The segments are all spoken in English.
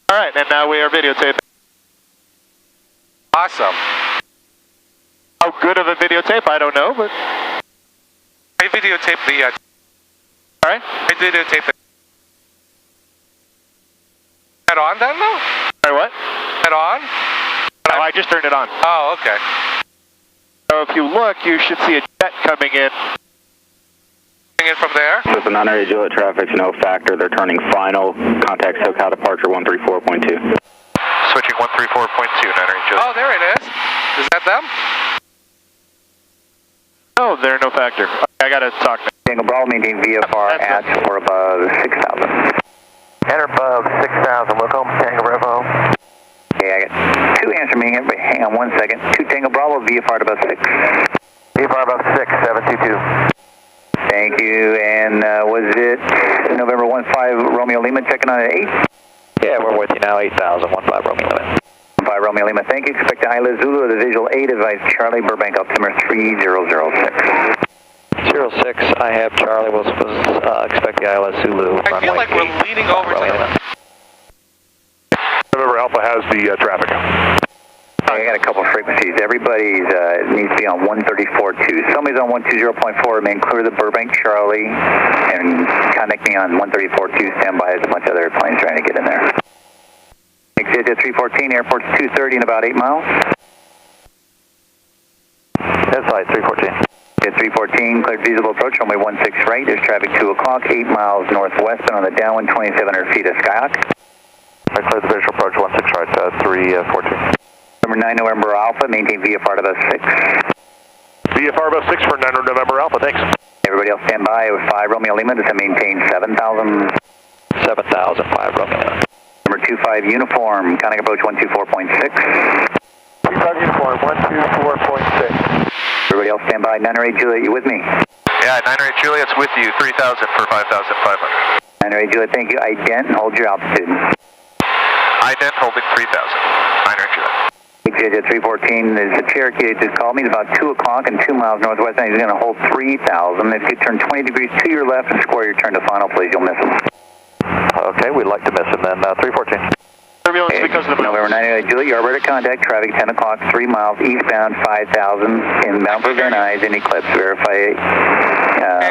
All right, and now we are videotaping. Awesome. How good of a videotape, I don't know, but... I videotaped the... All right. I videotaped the... Head on then, though? Sorry, what? Head on? Oh, I just turned it on. Oh, okay. So if you look, you should see a jet coming in. Coming in from there? With the 908 Juliet traffic, no factor. They're turning final. Contact SoCal departure 134.2. Switching 134.2, 908 Juliet. Oh, there it is. Is that them? No, they're no factor. Okay, I gotta talk now. Tango Bravo, maintain VFR at or above 6,000. At or above 6,000, look home, Tango Bravo. Okay, I got 2 answer me here, but hang on 1 second. 2 Tango Bravo, VFR at above 6. VFR above 6, 722. Thank you, and was it November 15 Romeo Lima checking on at 8? Yeah, we're with you now, 8,000, 15 Romeo Lima. 15 Romeo Lima, thank you. Expect the Isla Zulu of the visual 8, advise Charlie, Burbank, altimeter 3006. 06, I have Charlie, was expect the Isla Zulu. I feel like we're leaning over to the... November Alpha has the traffic. I got a couple of frequencies. Everybody's needs to be on 134.2. Somebody's on 120.4. Remain clear of the Burbank Charlie, and contact me on 134.2. Stand by. There's a bunch of other airplanes trying to get in there. Exit 314. Airport's 230 in about 8 miles. That's right, 314. At 314, cleared visible approach, runway 16 right. There's traffic 2 o'clock, 8 miles northwest, and on the downwind 2,700 feet of Skyhawk. I cleared the visual approach 16 right, 314. Number 9 November Alpha, maintain VFR above 6. VFR above 6 for 9 November Alpha, thanks. Everybody else stand by with 5 Romeo Lima to maintain 7,000. 7,000, 5 Romeo Lima. Number 25 Uniform, counting approach 124.6. 25 Uniform, 124.6. Everybody else stand by. 908 Juliet, you with me? Yeah, 908 Juliet's with you, 3,000 for 5,500. 908 Juliet, thank you. Ident, hold your altitude. Ident holding 3,000. 908 Juliet. Exit 314 is the Cherokee that just called me. It's about 2 o'clock and 2 miles northwest, and he's going to hold 3,000. If you turn 20 degrees to your left and square your turn to final, please, you'll miss him. Okay, we'd like to miss him then, 314. Turbulence because of the November 908 Juliet, your operator contact, traffic 10 o'clock, 3 miles, eastbound 5,000, inbound for Van Nuys, in Eclipse. Verify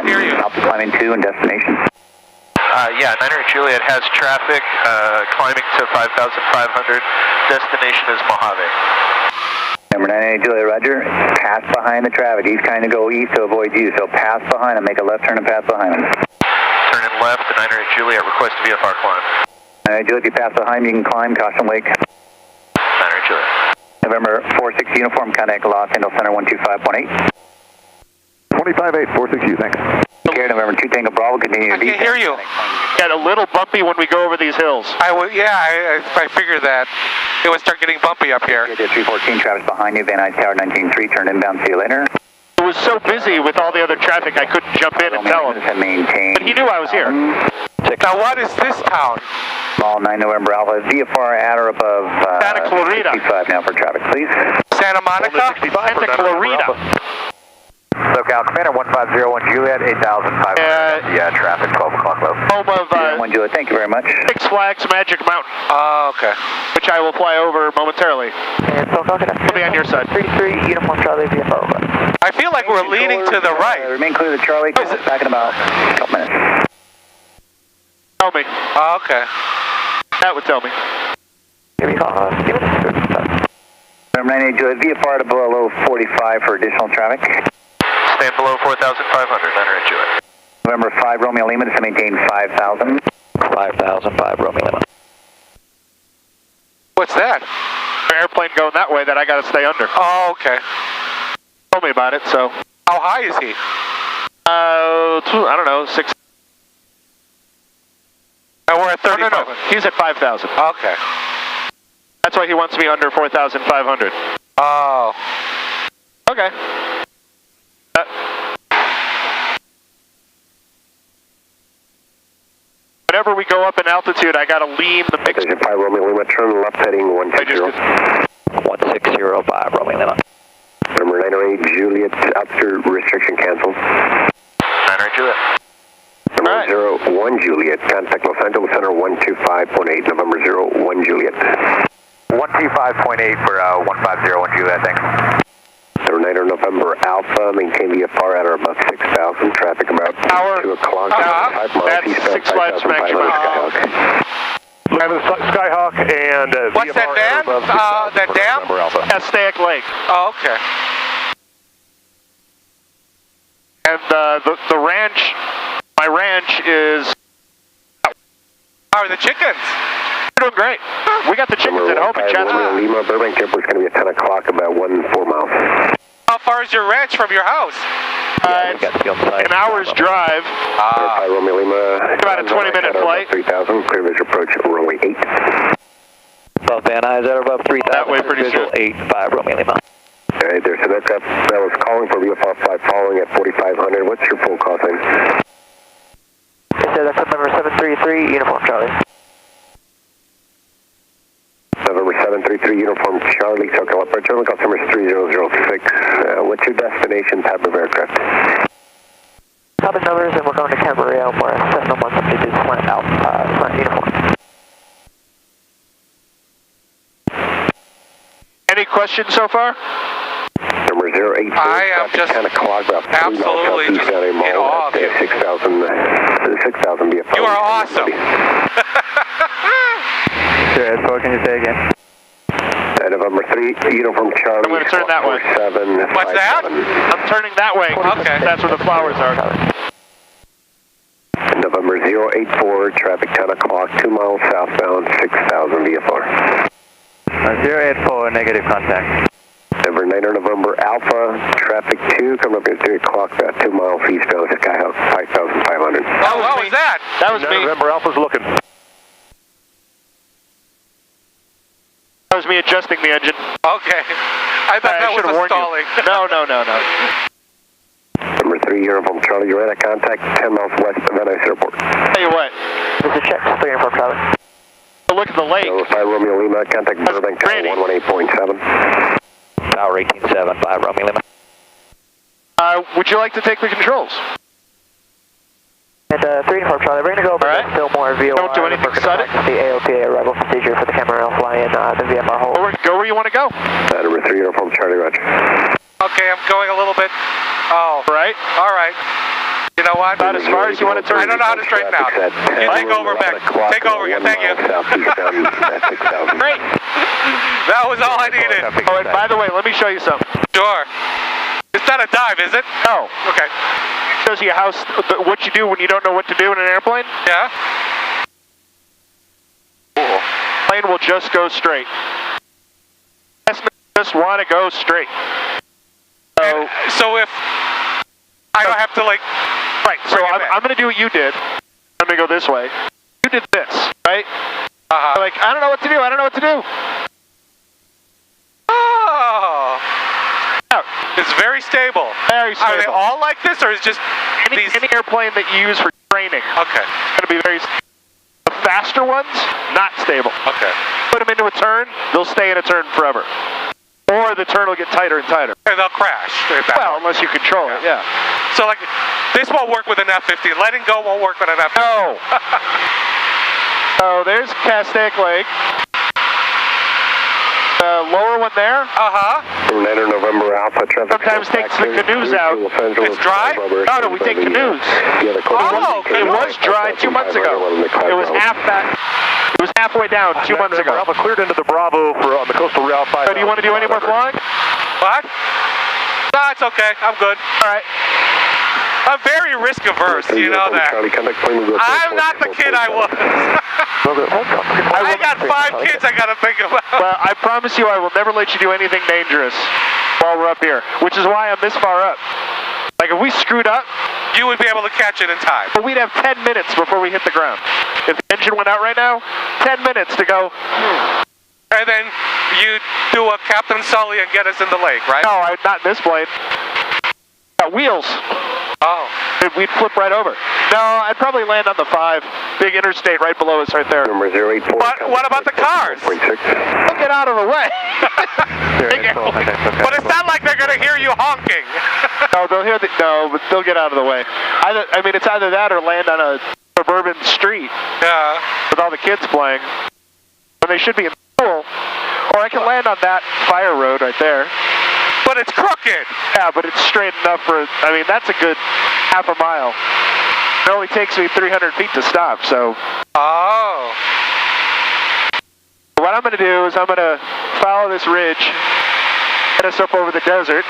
altitude climbing 2 and destination. Yeah, 908 Juliet has traffic climbing to 5,500. Destination is Mojave. Number 908 Juliet, roger. Pass behind the traffic. He's trying to go east to avoid you, so pass behind him. Make a left turn and pass behind him. Turn in left to 908 Juliet, request VFR climb. 908 Juliet, if you pass behind me, you can climb. Caution wake. 908 Juliet. November 46 Uniform, contact Los Angeles Center 125.8. 25-8, 462, thanks. Care, November 2 Tango Bravo, continue your I can't hear you. Got a little bumpy when we go over these hills. I figured that. It would start getting bumpy up here. 314, Travis behind you, Van Nuys Tower 19-3, turn inbound, see you later. It was so busy with all the other traffic, I couldn't jump in and tell him. But he knew I was here. Now what is this town? Small 9 November Alpha, VFR at or above Santa Clarita. 65 now for traffic, please. Santa Monica? Santa Clarita. SoCal Commander 1501 Juliet, 8,500. Yeah, traffic, 12 o'clock low. Home of 1 Juliet, thank you very much. Six Flags Magic Mountain. Oh, okay. Which I will fly over momentarily. And SoCal Commander. I'll be on your side. 33, Uniform Charlie, VFR over. I feel like we're leaning to the right. Remain clear of the Charlie, back in about a couple minutes. Tell me. Oh, okay. That would tell me. Give me a call. Give me a Number 98 Juliet, VFR to below 45 for additional traffic. Stand below 4,500, 908 Juliet. November 5 Romeo Lima to maintain 5,000. 5,005 Romeo Lima. What's that? Airplane going that way that I got to stay under. Oh, okay. Told me about it, so. How high is he? I don't know, 6. And we're at 35. No. He's at 5,000. Okay. That's why he wants me under 4,500. Oh. Okay. Whenever we go up in altitude, I gotta lean the mix. 5 Romeo Lima, turn left heading 160. 1605 Romeo Lima. Number 908 Juliet, altitude restriction canceled. 908 Juliet. Number All right. 01 Juliet. Contact Los Angeles Center 125.8, November 01 Juliet. 125.8 for 1501 Juliet, thanks. 9 November Alpha, maintain VFR at or above 6,000, traffic about 2 o'clock. That's 6 flights maximum. Skyhawk and what's VFR that dam? That dam? Aztec Lake. Oh, okay. And the ranch, my ranch is... How are the chickens? They're doing great. We got the chickens at home in Chatsworth. Lima, Burbank Airport is going to be at 10 o'clock, about 4 miles. How far is your ranch from your house? It's an hour's drive. Romeo Lima. About a 20-minute flight. 3,000, clear visual approach, runway 8. Above Van Nuys at about 3,000. That way pretty soon. 8-5 Romeo Lima. All right, there's an aircraft that was calling for VFR flight following at 4,500. What's your full call sign? Yes, sir, that's November 733, Uniform Charlie. November 733, Uniform Charlie, SoCal Operator, Terminal customer is 3006. What's your destination type of aircraft? Topic numbers, and we're going to Camarillo for a 701 substitute slant out, slant uniform. Any questions so far? Number 084. I am just 10 o'clock, about 3 absolutely miles southeast in awe of you. 6,000 VFR. You are awesome. Sure, what can you say again? November 3, Uniform Charlie. I'm going to turn that way. 7, What's that? I'm turning that way. Okay. That's where the flowers are. November 084, traffic 10 o'clock, 2 miles southbound, 6,000 VFR. 084, negative contact. November Alpha, traffic 2, coming up at 3 o'clock, about 2 miles eastbound, Skyhawk 5,500. Oh, what was that? That was me. November Alpha's looking. That was me adjusting the engine. Okay. I thought that was stalling. No. Number 3, Uniform Charlie, you're at contact 10 miles west of Van Nuys Airport. Tell you what. This is check, 3 Uniform Charlie. Look at the lake. 5 Romeo Lima, contact Burbank Tower 118.7. Tower 18.7, 5 Romeo Lima. Would you like to take the controls? And 3 Uniform Charlie, we're going to go over to Fillmore VOR. Don't do anything sudden. The AOPA arrival procedure for the Camarillo fly-in, the VFR hold. Go where you want to go. Number 3, Uniform Charlie, roger. Okay, I'm going a little bit. Oh, right. All right. You know what? About as far as you want to turn. I don't know how to straighten out. You take over, Beck. Take over again. Thank you. Great. That was all I needed. Oh, and by the way, let me show you something. Sure. It's not a dive, is it? No. Okay. Shows you how what you do when you don't know what to do in an airplane. Yeah. Cool. Plane will just go straight. Just want to go straight. So if I don't have to like. Right. So I'm going to do what you did. I'm going to go this way. You did this, right? Like I don't know what to do. I don't know what to do. Oh. It's very stable. Very stable. Are they all like this, or is just any airplane that you use for training? Okay. It's going to be very. The faster ones, not stable. Okay. Put them into a turn, they'll stay in a turn forever. Or the turn will get tighter and tighter. And they'll crash. Well, unless you control it, yeah. So like, this won't work with an F-15. Letting go won't work with an F-15. No. So there's Castaic Lake. The lower one there. 9 November Alpha traffic. Sometimes takes the canoes out. It's dry? No, we take canoes. It was dry 2 months ago. It was halfway down 2 months ago. Alpha cleared into the Bravo for on the coastal route 5. So do you want to do any more flying? What? No, it's okay. I'm good. All right. I'm very risk averse, you know that. I'm not the kid I was. I got 5 kids I gotta think about. Well, I promise you I will never let you do anything dangerous while we're up here, which is why I'm this far up. Like if we screwed up, you would be able to catch it in time. But we'd have 10 minutes before we hit the ground. If the engine went out right now, 10 minutes to go. And then you do a Captain Sully and get us in the lake, right? No, not in this plane. Got wheels. Oh. We'd flip right over. No, I'd probably land on the 5. Big interstate right below us right there. Number 084. But what about the cars? They'll get out of the way. But it's not like they're going to hear you honking. No, but they'll get out of the way. It's either that or land on a suburban street. Yeah. With all the kids playing. When they should be in school. Or I can land on that fire road right there. But it's crooked. Yeah, but it's straight enough for, I mean, that's a good half a mile. It only takes me 300 feet to stop, so. Oh. What I'm going to do is I'm going to follow this ridge, head us up over the desert.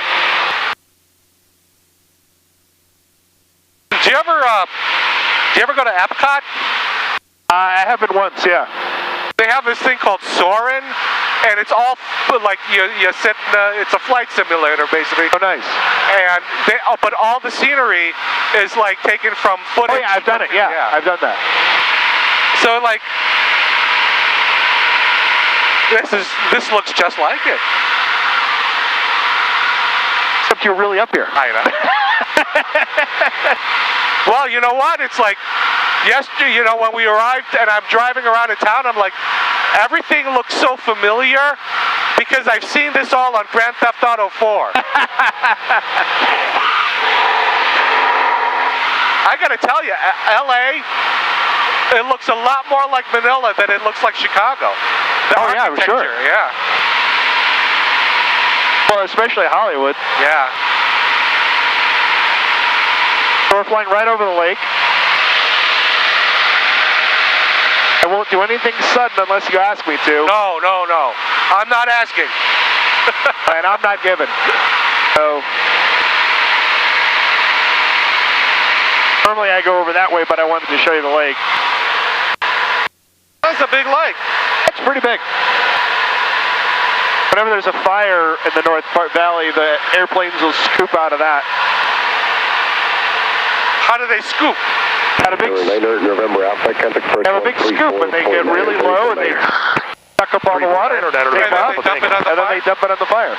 Do you ever go to Epcot? I have been once, yeah. They have this thing called Soarin', and it's all like you sit. It's a flight simulator, basically. Oh, nice. And but all the scenery is like taken from footage. Oh yeah, I've done it. Yeah, I've done that. So like, this looks just like it. Except you're really up here. I know. Well, you know what? It's like yesterday, you know, when we arrived and I'm driving around in town, I'm like, everything looks so familiar because I've seen this all on Grand Theft Auto 4. I gotta tell you, LA, it looks a lot more like Manila than it looks like Chicago. The architecture, sure. Yeah. Well, especially Hollywood. Yeah. So we're flying right over the lake. I won't do anything sudden unless you ask me to. No. I'm not asking. And I'm not giving. So normally I go over that way, but I wanted to show you the lake. That's a big lake. It's pretty big. Whenever there's a fire in the North Park Valley, the airplanes will scoop out of that. How do they scoop? Had a big, November Alpha, contact first. have a big scoop, and they get really low, and they suck up all the water, and then they dump it on the fire.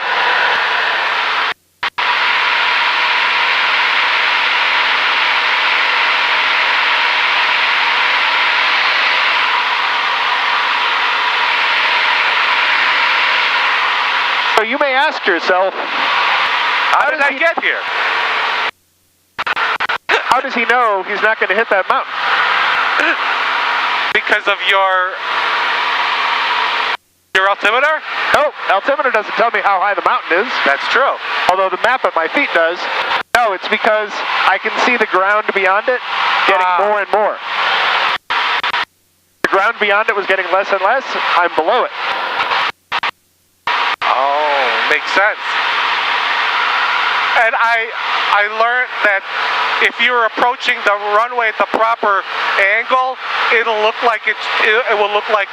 So you may ask yourself, how did I get here? How does he know he's not going to hit that mountain? Because of your altimeter? No, altimeter doesn't tell me how high the mountain is. That's true. Although the map at my feet does. No, it's because I can see the ground beyond it getting more and more. The ground beyond it was getting less and less. I'm below it. Oh, makes sense. And I learned that if you're approaching the runway at the proper angle, it'll look like it will look like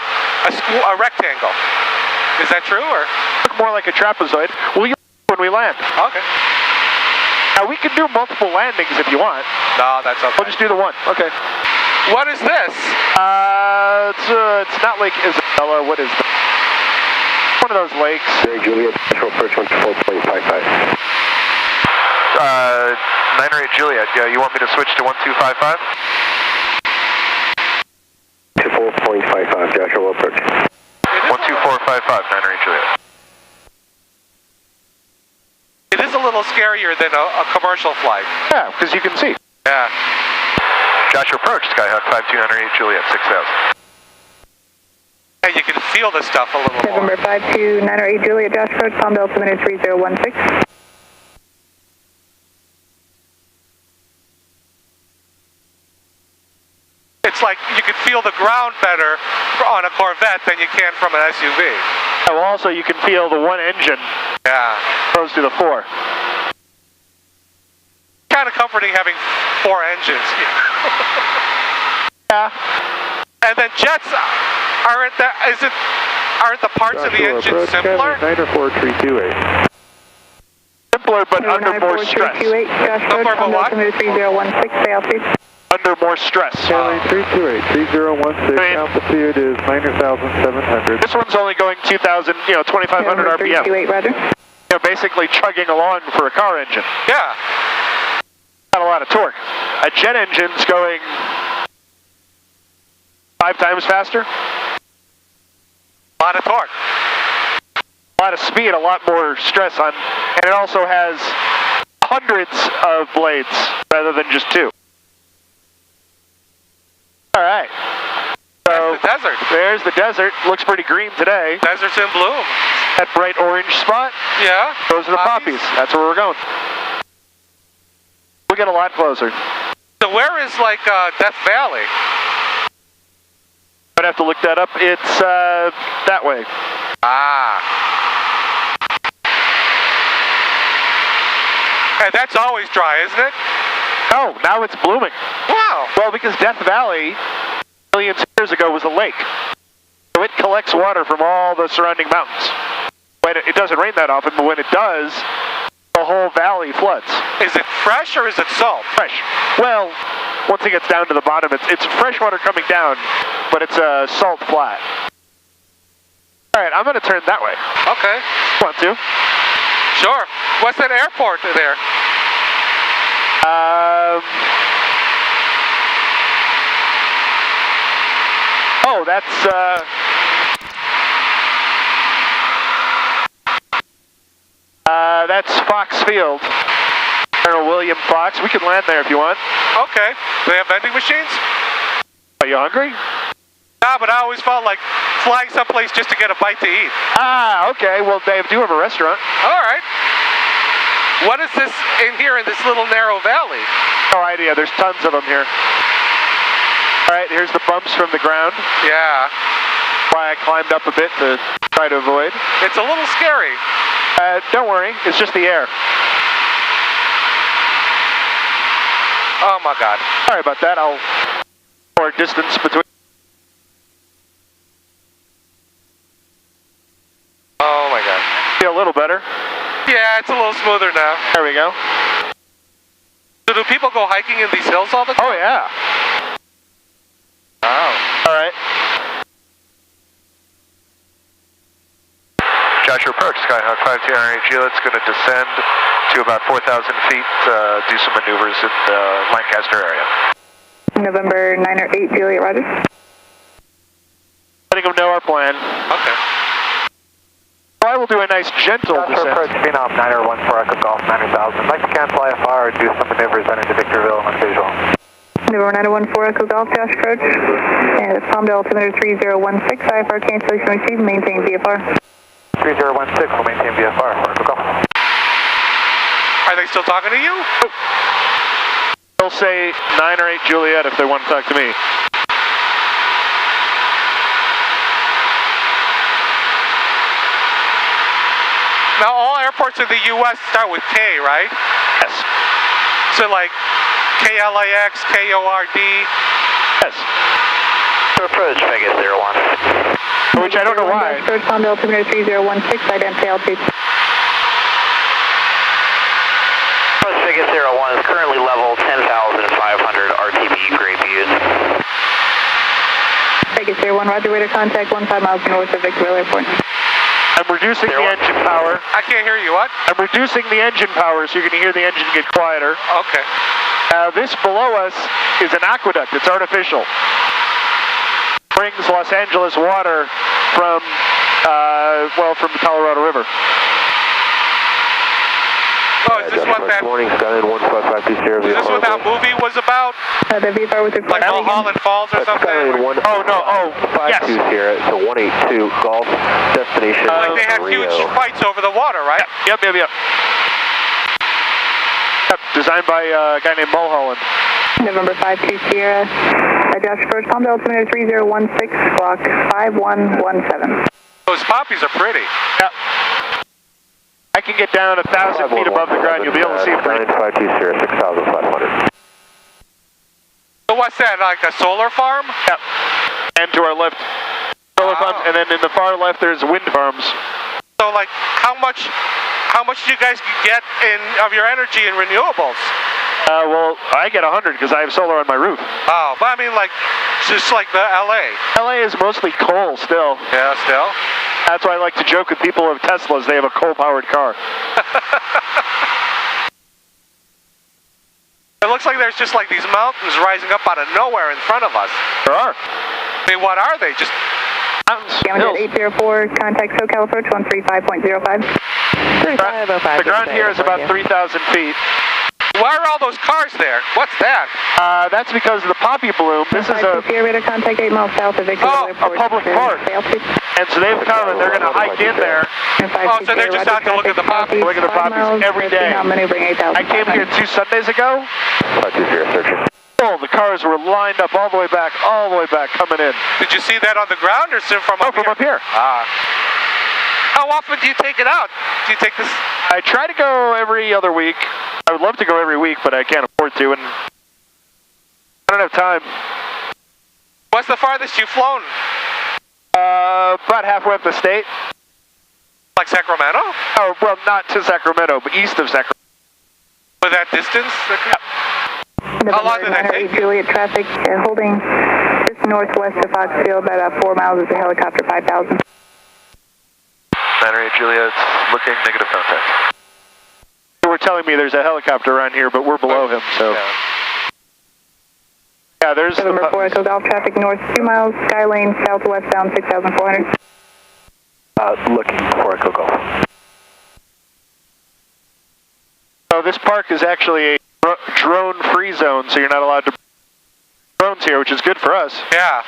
a rectangle. Is that true, or look more like a trapezoid? Well, you when we land. Okay. Now we can do multiple landings if you want. No, that's okay. We'll just do the one. Okay. What is this? It's not Lake Isabella. What is that? One of those lakes. Hey, Juliet, approach 4.55. 908 Juliet, you want me to switch to 1255? To 4.55, Joshua approach. 12455, 908 Juliet. It is a little scarier than a commercial flight. Yeah, because you can see. Yeah. Joshua approach, Skyhawk 52908 Juliet, 6000. And you can feel the stuff a little more. November 52908 Juliet, Josh approach, Palm altimeter 3016. It's like you can feel the ground better on a Corvette than you can from an SUV. Well, also you can feel the one engine. Yeah. Opposed to the four. Kind of comforting having four engines. Yeah. And then jets aren't the parts of the engine simpler? 94328. Simpler, but under more stress. Simpler, but what? 3016, altitude. Under more stress. Charlie 328, 3016, altitude is 9,700. This one's only going 2,000, 2,500 RPM. 328, roger. Basically chugging along for a car engine. Yeah. Not a lot of torque. A jet engine's going 5 times faster. A lot of torque. A lot of speed, a lot more stress on, and it also has hundreds of blades rather than just 2. All right. So that's the desert. There's the desert. Looks pretty green today. Desert's in bloom. That bright orange spot. Yeah. Those are the poppies. That's where we're going. We'll get a lot closer. So where is like Death Valley? I'd have to look that up. It's that way. Ah. And that's always dry, isn't it? Oh, now it's blooming. Wow. Well, because Death Valley, millions of years ago, was a lake. So it collects water from all the surrounding mountains. When it doesn't rain that often, but when it does, the whole valley floods. Is it fresh or is it salt? Fresh. Well, once it gets down to the bottom, it's fresh water coming down, but it's a salt flat. All right, I'm going to turn that way. Okay. Want to? Sure. What's that airport there? Oh, that's Fox Field. Colonel William Fox. We can land there if you want. Okay. Do they have vending machines? Are you hungry? Nah, but I always felt like flying someplace just to get a bite to eat. Ah, okay. Well, they do have a restaurant. All right. What is this in here in this little narrow valley? No idea. There's tons of them here. All right, here's the bumps from the ground. Yeah. Why I climbed up a bit to try to avoid. It's a little scary. Don't worry. It's just the air. Oh, my God. Sorry about that. I'll more distance between. Oh, my God. Feel a little better. Yeah, it's a little smoother now. There we go. So do people go hiking in these hills all the time? Oh, yeah. Oh. All right. Joshua approach, Skyhawk 528 Juliet's going to descend to about 4,000 feet, do some maneuvers in the Lancaster area. November 908 Juliet, roger. Letting them know our plan. Okay. So I will do a nice gentle descent. Approach Phenom 914 Echo Golf 9000. Like to cancel IFR and do some maneuvers then into Victorville and visual. November 914 Echo Golf, Josh approach. And Palmdale altimeter 3016, IFR cancellation received, maintain VFR. 3016 will maintain VFR. Echo Golf. Are they still talking to you? They'll say 9 or 8 Juliet if they want to talk to me. Now, all airports in the U.S. start with K, right? Yes. So, like, KLAX, KORD. Yes. Approach Vegas 01. Which I don't know why. Approach Palmdale altimeter 3016, identify altitude. Approach Vegas 01 is currently level 10,500 RTB Gray Butte. Vegas 01, roger, way to contact 15 miles north of Victorville Airport. I'm reducing the engine power. I can't hear you, what? I'm reducing the engine power so you're going to hear the engine get quieter. Okay. This below us is an aqueduct. It's artificial. Brings Los Angeles water from, from the Colorado River. Oh, is this what that... Morning, Skyline 15520. Is this what that movie was about? The VFR was Like Mulholland Falls or something? Yes. Here, it's a 182 Golf destination. Like they had huge fights over the water, right? Yep. Yep, designed by a guy named Mulholland. November 52 Sierra. Josh approach Palmdale altimeter 3016, clock 5117. Those poppies are pretty. Yep. I can get down 1,000 feet above the ground. You'll be able to see it pretty. 952 6,500. So what's that, like a solar farm? Yep. And to our left, solar farms, and then in the far left there's wind farms. So like, how much do you guys get of your energy in renewables? Well, I get 100 because I have solar on my roof. Oh, but I mean like, just like the LA. LA is mostly coal still. Yeah, still. That's why I like to joke with people who have Teslas. They have a coal-powered car. It looks like there's just like these mountains rising up out of nowhere in front of us. There are. I mean, what are they? Just mountains. Hills. 804, contact SoCal approach 135.05. The ground here is about 3,000 feet. Why are all those cars there? What's that? That's because of the poppy bloom. This is a radar contact 8 miles south of Victor a public park. And so they've come and they're going to hike in there. Oh, so they're just out to look at the poppies? Look at the poppies every day. I came here 2 Sundays ago. Oh, the cars were lined up all the way back, coming in. Did you see that on the ground or from up here? From up here. How often do you take it out? Do you take this? I try to go every other week. I would love to go every week, but I can't afford to, and I don't have time. What's the farthest you've flown? About halfway up the state. Like Sacramento? Oh, well, not to Sacramento, but east of Sacramento. For that distance? Yeah. How long did that take you? Juliet traffic holding just northwest of Foxfield, about 4 miles is a helicopter 5000. 908 Juliet, looking negative contact. They were telling me there's a helicopter around here, but we're below him, so. Yeah, there's November 4 Echo Golf traffic north 2 miles, Skylane southwest down 6,400. Looking for Echo Golf. So this park is actually a drone-free zone, so you're not allowed to drones here, which is good for us. Yeah.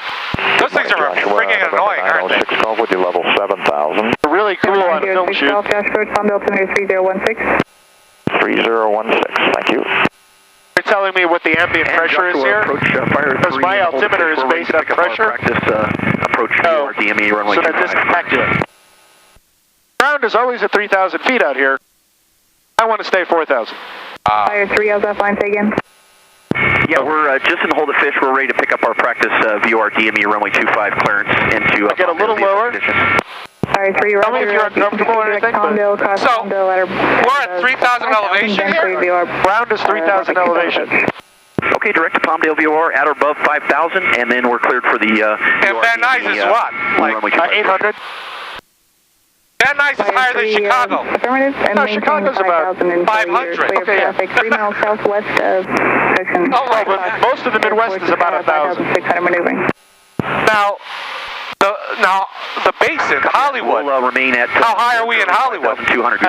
Those things are freaking annoying, aren't they? 6 Golf with your level 7,000. They're really cool on a film shoot. Golf Josh Road, Palm altimeter 3016. 3016, thank you. They're telling me what the ambient pressure is here, because my altimeter is based on pressure. Approach DME runway. So that this is accurate. Ground is always at 3,000 feet out here. I want to stay 4,000. Fire 3 L's offline, say again. Yeah, we're just in the hold of fish. We're ready to pick up our practice VOR DME runway 25 clearance into. Get a little lower. Fire 3, Tell me if you're uncomfortable or anything. So, we're at 3,000 elevation here? Ground is 3,000 elevation. Okay, direct to Palmdale VOR at or above 5,000, and then we're cleared for the. And Van Nuys is what? Like 800. Van Nuys is higher than Chicago. Affirmative. And no, Chicago's about 500. Okay, traffic 3 miles southwest of Ocean. Oh, right. But most of the Midwest is about 1,000. 5,600 maneuvering. Now, the basin, Hollywood. We'll remain at. How high are we in Hollywood? 200. A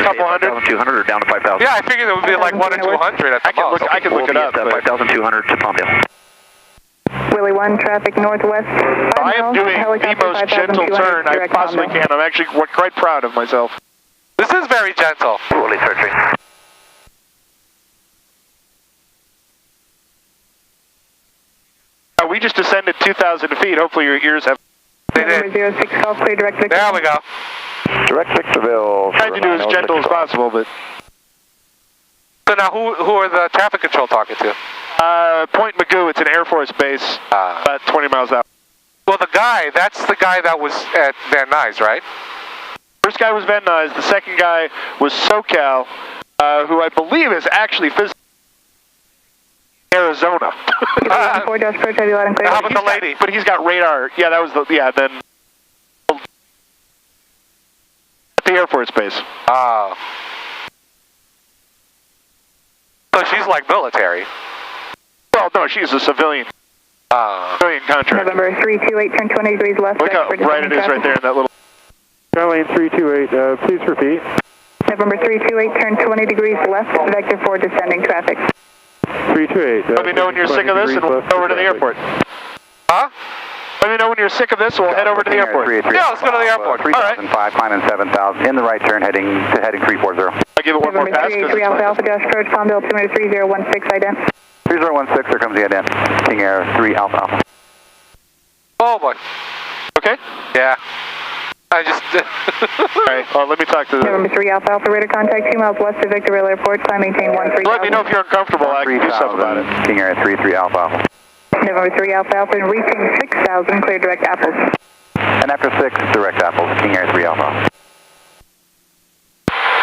couple hundred. 200 or down to 5,000. Yeah, I figured it would be like 1 or 200 at the most. I can look it up. 5,200 to Palmdale. Willie 1, traffic northwest. I am doing the most gentle turn I possibly can. I'm actually quite proud of myself. This is very gentle. Willie searching. We just descended 2,000 feet. Hopefully your ears have. They did. 06 Golf, clear direct Victor. There we go. Direct Victorville. Tried to do as gentle as possible, but. So now, who are the traffic control talking to? Point Magoo. It's an Air Force base, about 20 miles out. Well, that's the guy that was at Van Nuys, right? First guy was Van Nuys. The second guy was SoCal, who I believe is actually physically Arizona. How about the lady? But he's got radar. Yeah, that was then at the Air Force base. Oh. So she's like military. Well, no, she's a civilian. Civilian contractor. November 328, turn 20 degrees left. Look how bright it is right there in that little. Charlie 328, please repeat. November 328, turn 20 degrees left, vector for descending traffic. 328. Let me know when you're sick of this and we'll head over to the airport. Huh? Let me know when you're sick of this and we'll head over to the airport. Yeah, let's go to the airport. 3,005, climbing 7,000, in the right turn, heading 340. I'll give it one more pass. November 383 Alpha Alpha Josh approach, Palmdale altimeter 3016, ident. 3016, there comes the ident. King Air 3 Alpha Alpha. Oh boy. Okay? Yeah. I just. Alright, well, let me talk to the. November 3 Alpha Alpha radar contact 2 miles west of Victorville Airport, climb maintain 13. Let me know if you're uncomfortable. I can do something about it. King Air 3 Alpha Alpha. November 3 Alpha Alpha and reaching 6,000, clear direct Apples. And after 6, direct Apples, King Air 3 Alpha.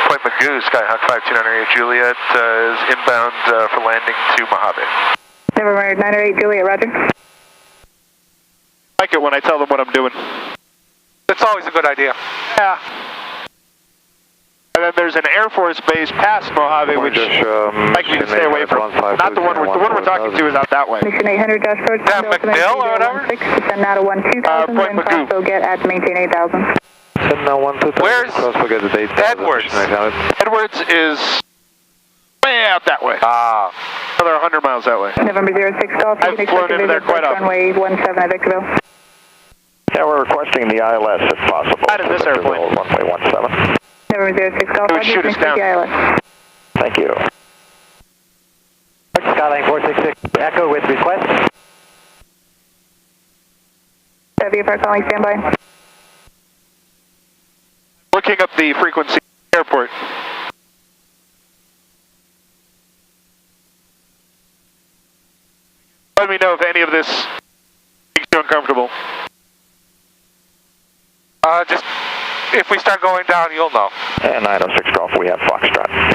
Point Magoo, Skyhawk 5298 Juliet is inbound for landing to Mojave. November 908 Juliet, roger. I like it when I tell them what I'm doing. It's always a good idea. Yeah. And then there's an Air Force base past Mojave, which I'd like you to stay away from. Not the one we're talking to is out that way. Mission 800 Josh approach. That McDill or whatever? Descend now to 12,000, Point then cross get at maintain 8,000. Send now 12,000. Where's Edwards? Edwards is Way out that way. Another 100 miles that way. November 06 Golf. I've flown into there quite often. Runway 17 at Victorville. Yeah, we're requesting the ILS if possible. Not in this airplane. Runway 17. November 06 Golf. It would shoot us down. Thank you. Skyline 466 Echo with request. VFR calling standby. Looking up the frequency airport. Let me know if any of this makes you uncomfortable. Just, if we start going down, you'll know. 906 Golf, we have Foxtrot.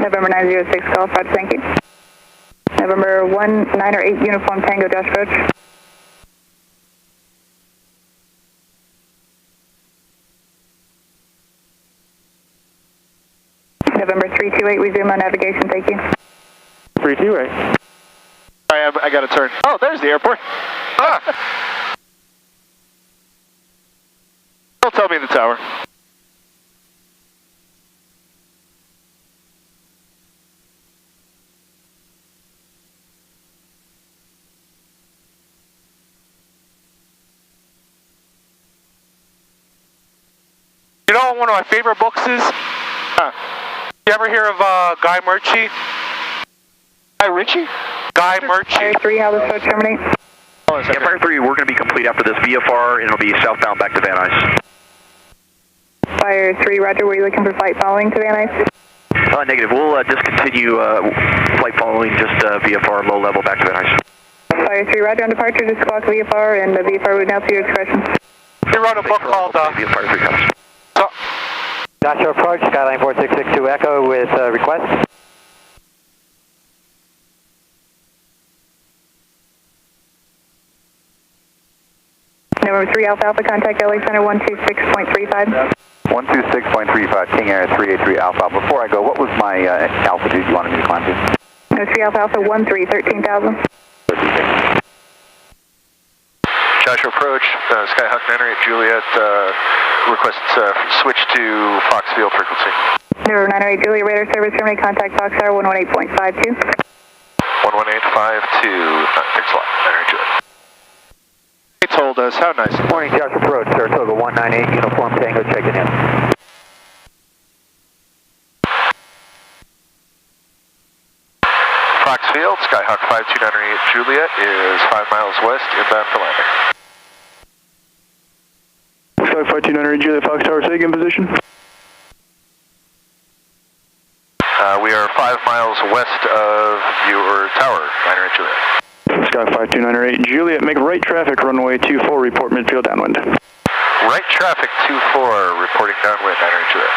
November 906 Golf, Roger, thank you. November 1908 Uniform Tango Dash approach. November 328, resume on navigation, thank you. 328. I got to turn. Oh, there's the airport. Don't tell me the tower. You know what one of my favorite books is? You ever hear of Guy Murchie? Hi, Richie? Guy Murchie. Fire 3, how does it terminate? Yeah, Fire 3, we're going to be complete after this VFR, and it'll be southbound back to Van Nuys. Fire 3, Roger, were you looking for flight following to Van Nuys? Negative. We'll discontinue flight following, just VFR low level back to Van Nuys. Fire 3, Roger, on departure, just squawk VFR, and the VFR would now to your discretion. He wrote a book called Fire 3 comes. Joshua approach, Skyline 4662 Echo with request. November 3 Alpha Alpha, contact LA Center 126.35. 126.35, King Air 383 Alpha. Before I go, what was my altitude you wanted me to climb to? No, 3 Alpha Alpha 13, 13,000. Joshua approach, Skyhawk 908 Juliet, requests switch to Foxfield frequency. November 908 Juliet, radar service terminate, contact Foxtower 118.52. 118.52, thanks a lot, 908 Juliet. They told us, how nice. Morning, Joshua approach, Saratoga 198 Uniform Tango checking in. Foxfield, Skyhawk 5298 Juliet is 5 miles west, inbound for landing. Skyhawk 5298 Juliet, Fox Tower, say again position. We are 5 miles west of your tower, 908 Juliet. Skyhawk 5298 Juliet, make right traffic, runway 24, report midfield downwind. Right traffic 24, reporting downwind, 908 Juliet.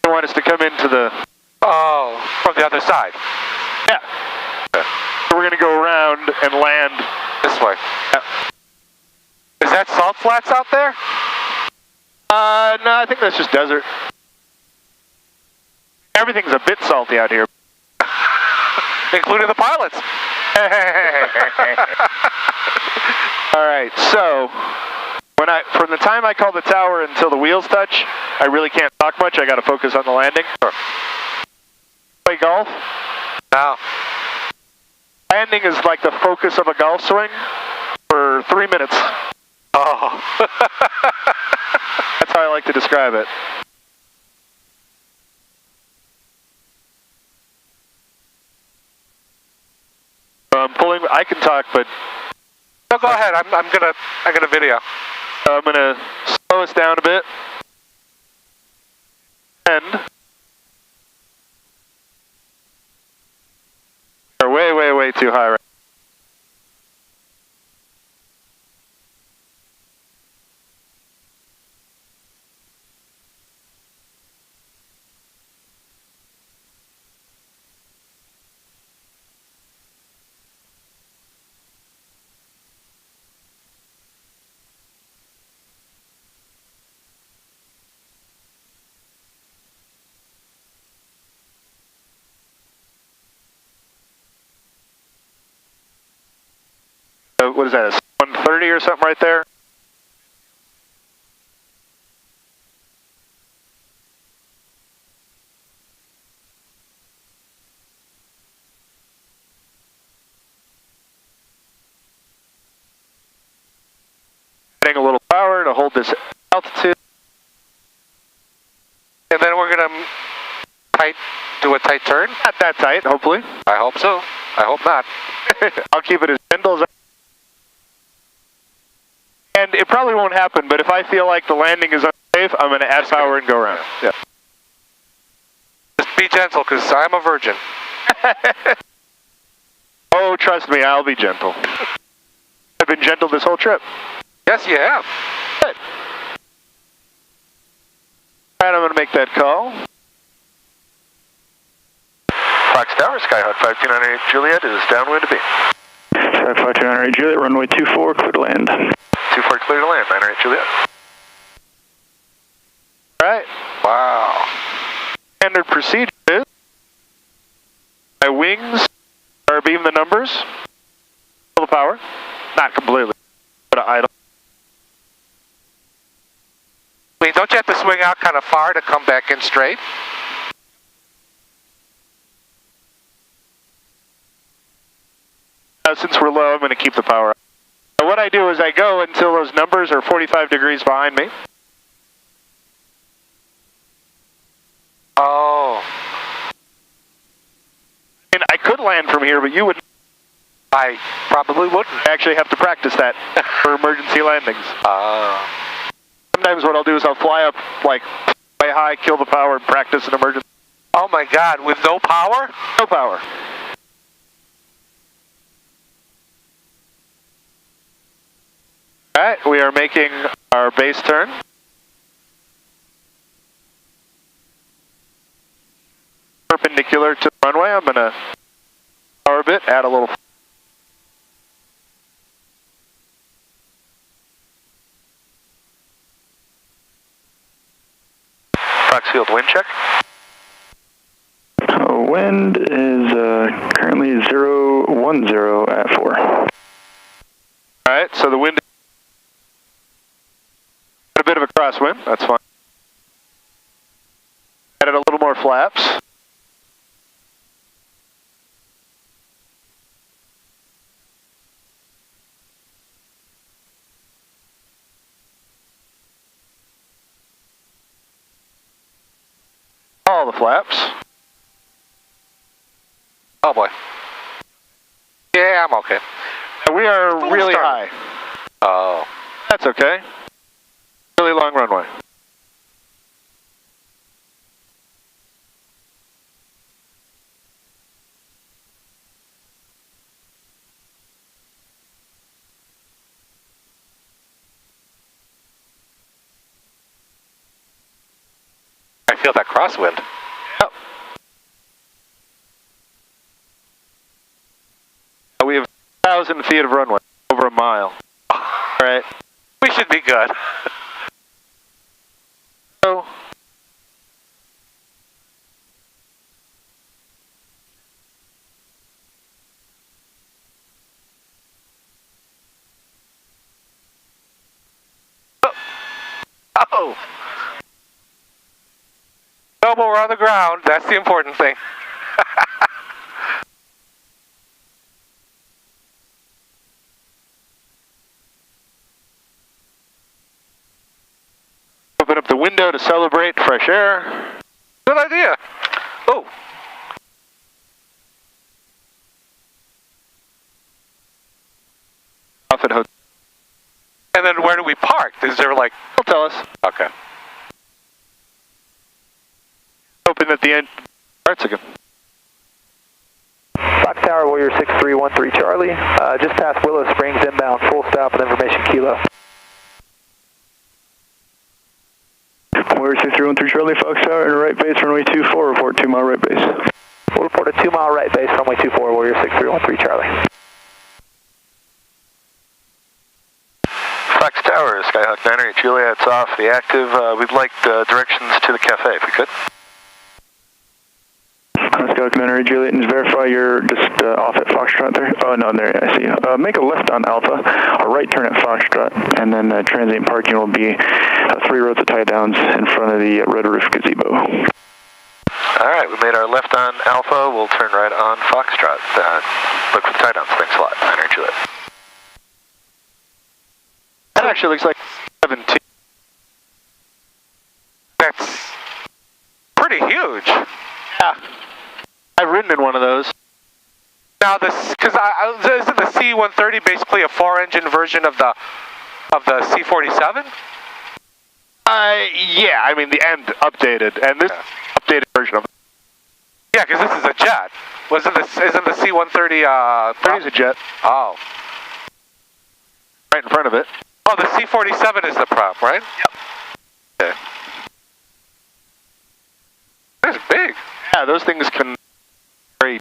You want us to come into the... Oh, from the other side. Yeah. So we're going to go around and land This way. Yeah. Is that salt flats out there? No, I think that's just desert. Everything's a bit salty out here. Including the pilots. All right, so from the time I call the tower until the wheels touch, I really can't talk much. I got to focus on the landing. Sure. Play golf? No. Landing is like the focus of a golf swing for 3 minutes. Oh. That's how I like to describe it. I'm pulling. I can talk, but No, go ahead. I got a video. I'm gonna slow us down a bit. And we're way, way, way too high right. What is that, 130 or something right there? to hold this altitude. And then we're going to do a tight turn? Not that tight, hopefully. I hope so. I hope not. I'll keep it as gentle as and it probably won't happen, but if I feel like the landing is unsafe, I'm going to add power and go around. Yeah. Just be gentle, because I'm a virgin. Oh, trust me, I'll be gentle. I've been gentle this whole trip. Yes, you have. Good. Alright, I'm going to make that call. Fox Tower, Skyhawk 5298 Juliet is downwind to beam. Skyhawk 5298 Juliet, runway 24, clear to land. 24 clear to land, 98 Juliet. Alright. Wow. Standard procedure is my wings are beam the numbers, full the power, not completely, but idle. I mean, don't you have to swing out kind of far to come back in straight? Since we're low, I'm going to keep the power up. So what I do is I go until those numbers are 45 degrees behind me. Oh. And I could land from here, but you would. I probably wouldn't. I actually have to practice that for emergency landings. Sometimes what I'll do is I'll fly up like way high, kill the power, and practice an emergency. Oh my God, with no power? No power. Alright, we are making our base turn. Perpendicular to the runway. I'm going to power a bit, add a little. Fox Field wind check. Wind is currently 010 at 4. Alright, so the wind is a bit of a crosswind, that's fine. Added a little more flaps. All the flaps. Oh boy. Yeah, I'm okay. We are really high. Oh. That's okay. Really long runway. I feel that crosswind. Yep. We have 1,000 feet of runway, over a mile. Alright. We should be good. So, oh. No, but we're on the ground. That's the important thing. open up the window to celebrate fresh air. Good idea. Oh. Off at hotel. And then where do we park? Is there like... They'll tell us. Okay. Open at the end. Starts again. Fox Tower, Warrior 6313 Charlie. Just past Willow Springs inbound, full stop with information kilo. Warrior 6313 Charlie, Fox Tower, and right base, runway 24, report 2 mile right base. We'll report a 2 mile right base, runway 24, Warrior 6313 Charlie. Fox Tower, Skyhawk 98 Juliet's off the active. We'd like directions to the cafe if we could. Skyhawk 98 Juliet, and verify you're just off at Foxtrot there. Oh no, there I see you. Make a left on Alpha, a right turn at Foxtrot, and then transient parking will be 3 rows of tie downs in front of the red roof gazebo. Alright, we made our left on Alpha. We'll turn right on Foxtrot. Look for the tie downs. Thanks a lot. 98 Juliet. That actually looks like 17. pretty huge. Yeah. I've ridden in one of those. Now this, because isn't the C-130 basically a 4-engine version of the C-47? Yeah, I mean the end updated, and this updated version of it. Yeah, because this is a jet. Isn't the C-130 30 is a jet. Oh. Right in front of it. Oh, the C-47 is the prop, right? Yep. Okay. That's big. Yeah, those things can carry.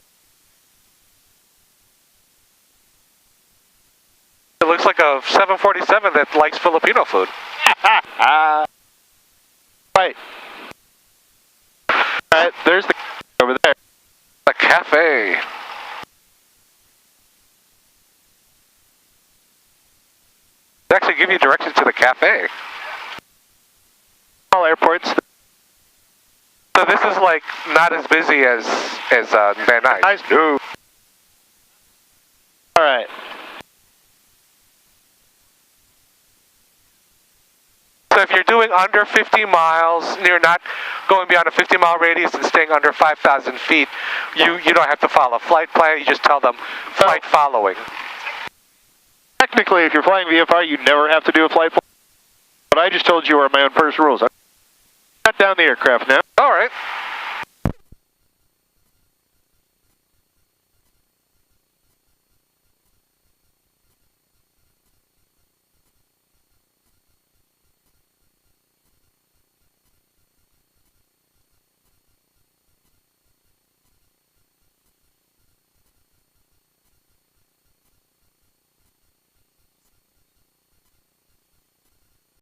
It looks like a 747 that likes Filipino food. Right. Alright, there's the over there. The cafe. They actually give you directions to the cafe. All airports. So this is like not as busy as Van Nuys. Nice. No. Alright. So if you're doing under 50 miles, you're not going beyond a 50-mile radius and staying under 5,000 feet, you don't have to follow a flight plan, you just tell them flight following. Technically, if you're flying VFR, you never have to do a flight plan. But I just told you are my own personal rules. Shut down the aircraft now. All right.